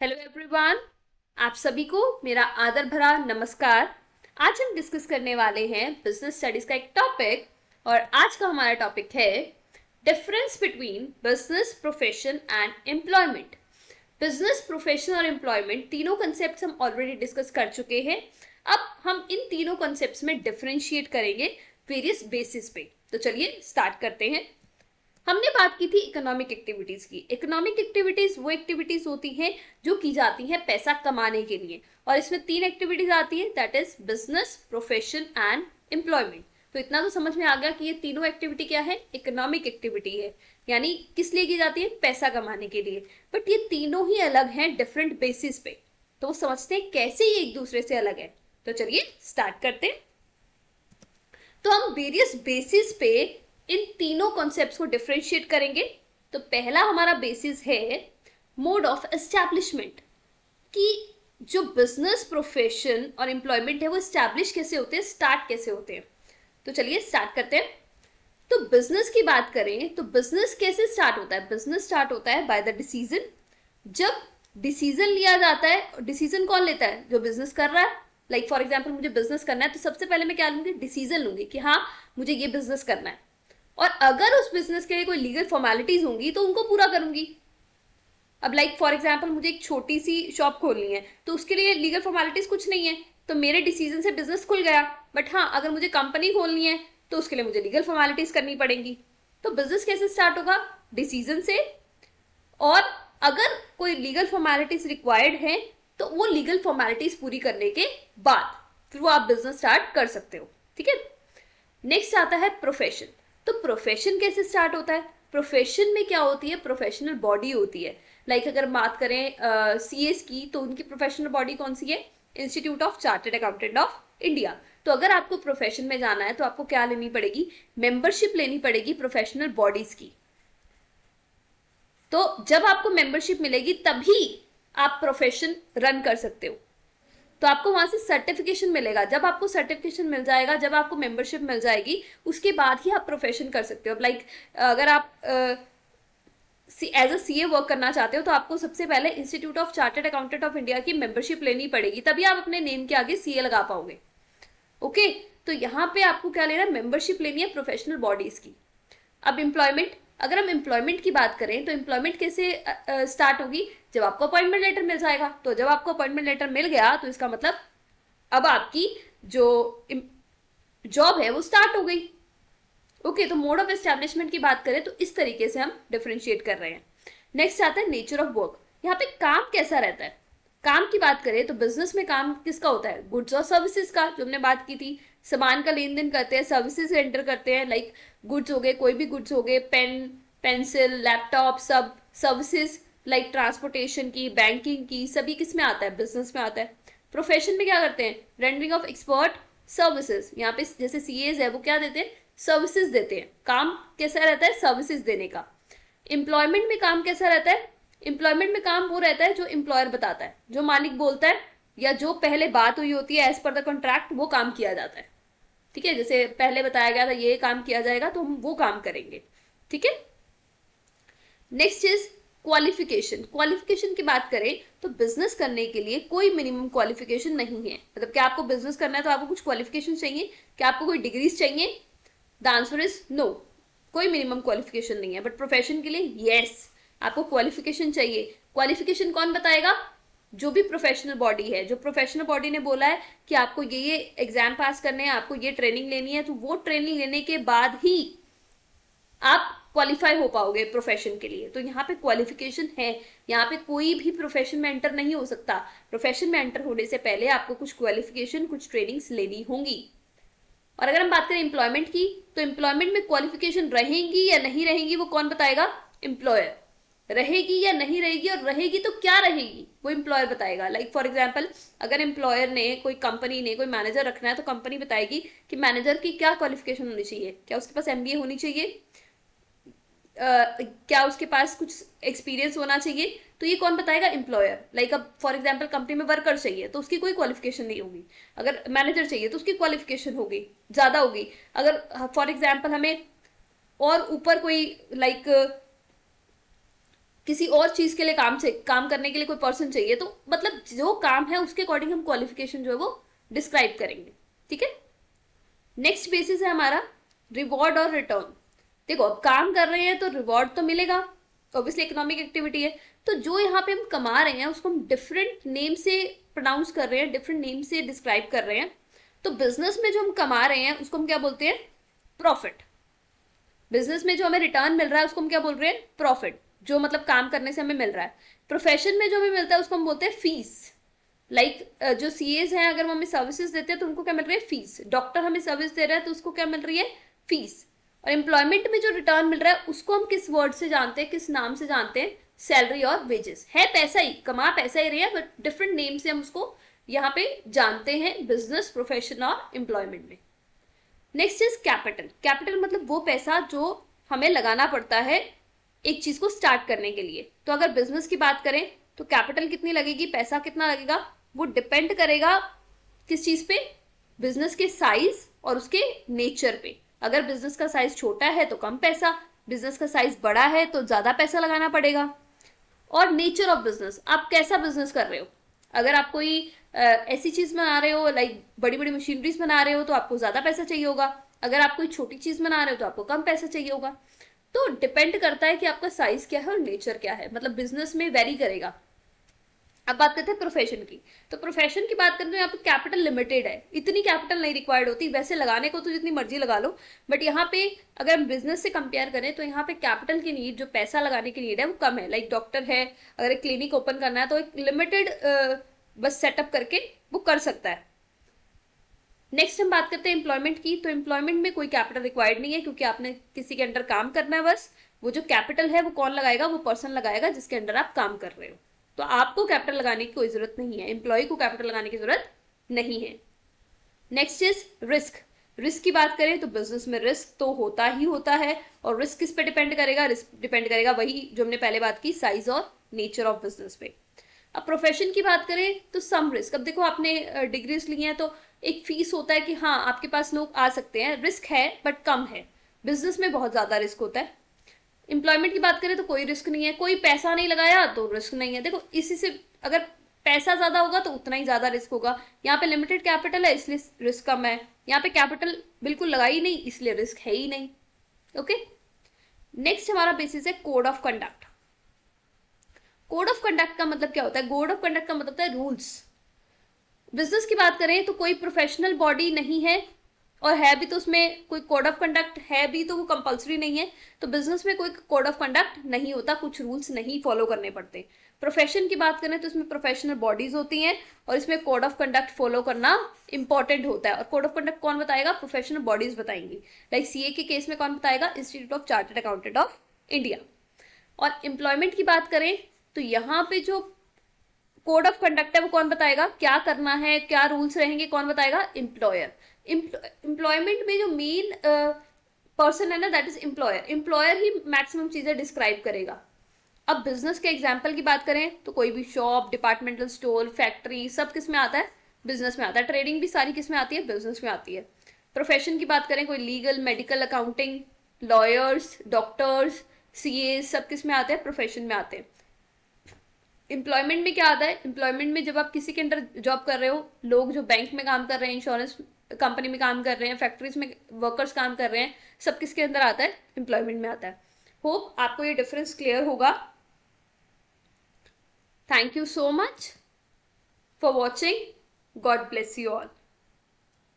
Hello everyone, आप सभी को मेरा आदर भरा नमस्कार। आज हम डिस्कस करने वाले हैं बिजनेस स्टडीज का एक टॉपिक और आज का हमारा टॉपिक है difference between business profession and employment. Business profession और एम्प्लॉयमेंट तीनों कंसेप्ट हम ऑलरेडी डिस्कस कर चुके हैं। अब हम इन तीनों कंसेप्ट्स में डिफरेंशिएट करेंगे वेरियस बेसिस पे। तो चलिए स्टार्ट करते हैं। हमने बात की थी इकोनॉमिक एक्टिविटीज की। इकोनॉमिक एक्टिविटीज वो एक्टिविटीज होती हैं जो की जाती हैं पैसा कमाने के लिए, और इसमें तीन एक्टिविटीज आती है, that is business, profession and employment. तो इतना तो समझ में आ गया कि ये तीनों एक्टिविटी क्या है, इकोनॉमिक एक्टिविटी है, यानी किस लिए की जाती है, पैसा कमाने के लिए। बट ये तीनों ही अलग हैं डिफरेंट बेसिस पे। तो वो समझते हैं कैसे ये एक दूसरे से अलग है। तो चलिए स्टार्ट करते हैं। तो हम वेरियस बेसिस पे इन तीनों कॉन्सेप्ट्स को डिफरेंशिएट करेंगे। तो पहला हमारा बेसिस है मोड ऑफ एस्टैब्लिशमेंट, कि जो बिजनेस, प्रोफेशन और एम्प्लॉयमेंट है वो एस्टैब्लिश कैसे होते हैं, स्टार्ट कैसे होते हैं। तो चलिए स्टार्ट करते हैं। तो बिजनेस की बात करें तो बिजनेस कैसे स्टार्ट होता है। बिजनेस स्टार्ट होता है बाय द डिसीजन। जब डिसीजन लिया जाता है, डिसीजन कौन लेता है, जो बिजनेस कर रहा है। लाइक फॉर एग्जाम्पल मुझे बिजनेस करना है तो सबसे पहले मैं क्या लूंगी, डिसीजन लूंगी कि हाँ मुझे ये बिजनेस करना है, और अगर उस बिजनेस के लिए कोई लीगल फॉर्मेलिटीज होंगी तो उनको पूरा करूंगी। अब लाइक फॉर एग्जाम्पल मुझे एक छोटी सी शॉप खोलनी है तो उसके लिए लीगल फॉर्मेलिटीज कुछ नहीं है, तो मेरे डिसीजन से बिजनेस खुल गया। बट हाँ, अगर मुझे कंपनी खोलनी है तो उसके लिए मुझे लीगल फॉर्मेलिटीज करनी पड़ेंगी। तो बिजनेस कैसे स्टार्ट होगा, डिसीजन से, और अगर कोई लीगल फॉर्मेलिटीज रिक्वायर्ड है तो वो लीगल फॉर्मेलिटीज पूरी करने के बाद फिर वो आप बिजनेस स्टार्ट कर सकते हो। ठीक है। नेक्स्ट आता है प्रोफेशन। तो प्रोफेशन कैसे स्टार्ट होता है। प्रोफेशन में क्या होती है, प्रोफेशनल बॉडी होती है। लाइक अगर बात करें सीएस की, तो उनकी प्रोफेशनल बॉडी कौन सी है, institute of chartered accountant of India. तो अगर आपको प्रोफेशन में जाना है तो आपको क्या लेनी पड़ेगी, मेंबरशिप लेनी पड़ेगी प्रोफेशनल बॉडीज की। तो जब आपको मेंबरशिप मिलेगी तभी आप प्रोफेशन रन कर सकते हो। तो आपको वहां से सर्टिफिकेशन मिलेगा। जब आपको सर्टिफिकेशन मिल जाएगा, जब आपको मेंबरशिप मिल जाएगी, उसके बाद ही आप प्रोफेशन कर सकते हो। अब लाइक अगर आप एज अ सीए वर्क करना चाहते हो तो आपको सबसे पहले institute of chartered accountant of India की मेंबरशिप लेनी पड़ेगी, तभी आप अपने नेम के आगे सीए लगा पाओगे। ओके, तो यहाँ पे आपको क्या लेना है, मेंबरशिप लेनी है प्रोफेशनल बॉडीज की। अब एम्प्लॉयमेंट, अगर हम एम्प्लॉयमेंट की बात करें तो एम्प्लॉयमेंट कैसे स्टार्ट होगी, जब आपको अपॉइंटमेंट लेटर मिल जाएगा। तो जब आपको अपॉइंटमेंट लेटर मिल गया तो इसका मतलब अब आपकी जो जॉब है वो स्टार्ट हो गई। ओके, तो मोड ऑफ एस्टैब्लिशमेंट की बात करें तो इस तरीके से हम डिफरेंशिएट कर रहे हैं। नेक्स्ट आता है नेचर ऑफ वर्क। यहाँ पे काम कैसा रहता है। काम की बात करें तो बिजनेस में काम किसका होता है, गुड्स और सर्विसेज का, जो हमने बात की थी। सामान का लेन देन करते हैं, सर्विसेज एंटर करते हैं, लाइक गुड्स हो गए, कोई भी गुड्स हो गए, पेन, पेंसिल, लैपटॉप, सब सर्विसेज लाइक ट्रांसपोर्टेशन की, बैंकिंग की, सभी किस में आता है, बिजनेस में आता है। प्रोफेशन में क्या करते हैं, रेंडरिंग ऑफ एक्सपर्ट सर्विसेज। यहाँ पे जैसे सीएज है वो क्या देते हैं, सर्विसेज देते हैं। काम कैसा रहता है, सर्विसेज देने का। एम्प्लॉयमेंट में काम कैसा रहता है, एम्प्लॉयमेंट में काम वो रहता है जो एम्प्लॉयर बताता है, जो मालिक बोलता है या जो पहले बात हुई होती है एज पर द कॉन्ट्रैक्ट, वो काम किया जाता है। ठीक है, जैसे पहले बताया गया था ये काम किया जाएगा तो हम वो काम करेंगे। ठीक है। Next is qualification. क्वालिफिकेशन की बात करें तो बिजनेस करने के लिए कोई मिनिमम क्वालिफिकेशन नहीं है। मतलब क्या आपको बिजनेस करना है तो आपको कुछ क्वालिफिकेशन चाहिए, क्या आपको कोई डिग्रीज चाहिए, द आंसर इज नो, कोई मिनिमम क्वालिफिकेशन नहीं है। बट प्रोफेशन के लिए यस, आपको क्वालिफिकेशन चाहिए। क्वालिफिकेशन कौन बताएगा, जो भी प्रोफेशनल बॉडी है, जो प्रोफेशनल बॉडी ने बोला है कि आपको ये एग्जाम पास करने हैं, आपको ये ट्रेनिंग लेनी है, तो वो ट्रेनिंग लेने के बाद ही आप क्वालिफाई हो पाओगे प्रोफेशन के लिए। तो यहाँ पे क्वालिफिकेशन है, यहाँ पे कोई भी प्रोफेशन में एंटर नहीं हो सकता। प्रोफेशन में एंटर होने से पहले आपको कुछ क्वालिफिकेशन, कुछ ट्रेनिंग्स लेनी होंगी। और अगर हम बात करें एम्प्लॉयमेंट की, तो एम्प्लॉयमेंट में क्वालिफिकेशन रहेंगी या नहीं रहेंगी वो कौन बताएगा, एम्प्लॉयर। रहेगी या नहीं रहेगी, और रहेगी तो क्या रहेगी, वो एम्प्लॉयर बताएगा। लाइक फॉर एग्जाम्पल अगर एम्प्लॉयर ने, कोई कंपनी ने कोई मैनेजर रखना है तो कंपनी बताएगी कि मैनेजर की क्या क्वालिफिकेशन होनी चाहिए, क्या उसके पास एमबीए होनी चाहिए, क्या उसके पास कुछ एक्सपीरियंस होना चाहिए। तो ये कौन बताएगा, एम्प्लॉयर। लाइक अब फॉर एग्जांपल कंपनी में वर्कर चाहिए तो उसकी कोई क्वालिफिकेशन नहीं होगी, अगर मैनेजर चाहिए तो उसकी क्वालिफिकेशन होगी, ज़्यादा होगी। अगर फॉर एग्जांपल हमें और ऊपर कोई लाइक किसी और चीज के लिए काम करने के लिए कोई पर्सन चाहिए, तो मतलब जो काम है उसके अकॉर्डिंग हम क्वालिफिकेशन जो है वो डिस्क्राइब करेंगे। ठीक है। नेक्स्ट बेसिस है हमारा रिवॉर्ड और रिटर्न। देखो अब काम कर रहे हैं तो रिवॉर्ड तो मिलेगा, ऑब्वियसली इकोनॉमिक एक्टिविटी है, तो जो यहाँ पे हम कमा रहे हैं उसको हम डिफरेंट नेम से प्रोनाउंस कर रहे हैं, डिफरेंट नेम से डिस्क्राइब कर रहे हैं। तो बिजनेस में जो हम कमा रहे हैं उसको हम क्या बोलते हैं? प्रॉफिट। बिजनेस में जो हमें रिटर्न मिल रहा है उसको हम क्या बोल रहे हैं? प्रॉफिट, जो मतलब काम करने से हमें मिल रहा है। प्रोफेशन में जो हमें मिलता है उसको हम बोलते हैं फीस। लाइक जो सीएज हैं अगर वो हमें सर्विसेज देते हैं तो उनको क्या मिल रही है? फीस। डॉक्टर हमें सर्विस दे रहा है तो उसको क्या मिल रही है? फीस। और एम्प्लॉयमेंट में जो रिटर्न मिल रहा है उसको हम किस वर्ड से जानते हैं, किस नाम से जानते हैं? सैलरी और वेजेस। है पैसा ही, कमा पैसा ही रही है, बट डिफरेंट नेम से हम उसको यहाँ पे जानते हैं बिजनेस, प्रोफेशन और एम्प्लॉयमेंट में। Next is capital. कैपिटल मतलब वो पैसा जो हमें लगाना पड़ता है एक चीज को स्टार्ट करने के लिए। तो अगर बिजनेस की बात करें तो कैपिटल कितनी लगेगी, पैसा कितना लगेगा, वो डिपेंड करेगा किस चीज पे? बिजनेस के साइज और उसके नेचर पे। अगर बिजनेस का साइज छोटा है तो कम पैसा, बिजनेस का साइज बड़ा है तो ज्यादा पैसा लगाना पड़ेगा। और नेचर ऑफ बिजनेस, आप कैसा बिजनेस कर रहे हो। अगर आप कोई ऐसी चीज बना रहे हो लाइक बड़ी बड़ी मशीनरीज बना रहे हो तो आपको ज्यादा पैसा चाहिए होगा। अगर आप कोई छोटी चीज बना रहे हो तो आपको कम पैसा चाहिए होगा। तो डिपेंड करता है कि आपका साइज क्या है और नेचर क्या है, मतलब बिजनेस में वेरी करेगा। अब बात करते हैं प्रोफेशन की। तो प्रोफेशन की बात करें तो यहाँ पे कैपिटल लिमिटेड है, इतनी कैपिटल नहीं रिक्वायर्ड होती, वैसे लगाने को तो जितनी मर्जी लगा लो, बट यहाँ पे अगर हम बिजनेस से कंपेयर करें तो यहाँ पे कैपिटल की नीड, जो पैसा लगाने की नीड है वो कम है। लाइक डॉक्टर है, अगर एक क्लिनिक ओपन करना है तो एक लिमिटेड बस सेटअप करके वो कर सकता है। नेक्स्ट हम बात करते हैं एम्प्लॉयमेंट की। तो एम्प्लॉयमेंट में कोई कैपिटल रिक्वायर्ड नहीं है क्योंकि आपने किसी के अंडर काम करना है। बस वो जो कैपिटल है वो कौन लगाएगा? वो पर्सन लगाएगा जिसके अंडर आप काम कर रहे हो। तो आपको कैपिटल लगाने की कोई जरूरत नहीं है, एम्प्लॉय को कैपिटल लगाने की जरूरत नहीं है। Next is risk. रिस्क की बात करें तो बिजनेस में रिस्क तो होता ही होता है, और रिस्क किस पे डिपेंड करेगा? रिस्क डिपेंड करेगा वही जो हमने पहले बात की, साइज और नेचर ऑफ बिजनेस पे। अब प्रोफेशन की बात करें तो सम रिस्क। अब देखो आपने डिग्रीज ली हैं तो एक फीस होता है कि हाँ आपके पास लोग आ सकते हैं, रिस्क है बट कम है। बिजनेस में बहुत ज्यादा रिस्क होता है। एम्प्लॉयमेंट की बात करें तो कोई रिस्क नहीं है, कोई पैसा नहीं लगाया तो रिस्क नहीं है। देखो इसी से अगर पैसा ज्यादा होगा तो उतना ही ज्यादा रिस्क होगा। यहाँ पे लिमिटेड कैपिटल है इसलिए रिस्क कम है, यहाँ पे कैपिटल बिल्कुल लगाई नहीं इसलिए रिस्क है ही नहीं। ओके। नेक्स्ट हमारा बेसिस है code of conduct. Code of conduct का मतलब क्या होता है? कोड ऑफ कंडक्ट का मतलब होता है रूल्स। बिजनेस की बात करें तो कोई प्रोफेशनल बॉडी नहीं है, और है भी तो उसमें कोई कोड ऑफ कंडक्ट है भी तो वो कंपलसरी नहीं है। तो बिजनेस में कोई कोड ऑफ कंडक्ट नहीं होता, कुछ रूल्स नहीं फॉलो करने पड़ते। प्रोफेशन की बात करें तो इसमें प्रोफेशनल बॉडीज होती हैं और इसमें कोड ऑफ कंडक्ट फॉलो करना इंपॉर्टेंट होता है। और कोड ऑफ कंडक्ट कौन बताएगा? प्रोफेशनल बॉडीज बताएंगी। लाइक सीए के केस में कौन बताएगा? Institute of chartered accountant of India. और एम्प्लॉयमेंट की बात करें तो यहाँ पे जो कोड ऑफ कंडक्ट है वो कौन बताएगा? क्या करना है, क्या रूल्स रहेंगे, कौन बताएगा? एम्प्लॉयर। एम्प्लॉयमेंट में जो मेन पर्सन है ना that is employer. Employer he maximum चीजें डिस्क्राइब करेगा। अब बिजनेस के एग्जाम्पल की बात करें तो कोई भी शॉप, डिपार्टमेंटल स्टोर, फैक्ट्री, सब किस में आता है? बिजनेस में आता है। ट्रेडिंग भी सारी किस में आती है? बिजनेस में आती है। प्रोफेशन की बात करें कोई legal, medical, accounting, lawyers, doctors, CA, सब किस में आते हैं? प्रोफेशन में आते हैं। एम्प्लॉयमेंट में क्या आता है? एम्प्लॉयमेंट में जब आप किसी के अंडर जॉब कर रहे हो, लोग जो बैंक में काम कर रहे हैं, इंश्योरेंस कंपनी में काम कर रहे हैं, फैक्ट्रीज में वर्कर्स काम कर रहे हैं, सब किसके अंदर आता है? एम्प्लॉयमेंट में आता है। होप आपको ये डिफरेंस क्लियर होगा। Thank you so much for watching. God bless you all.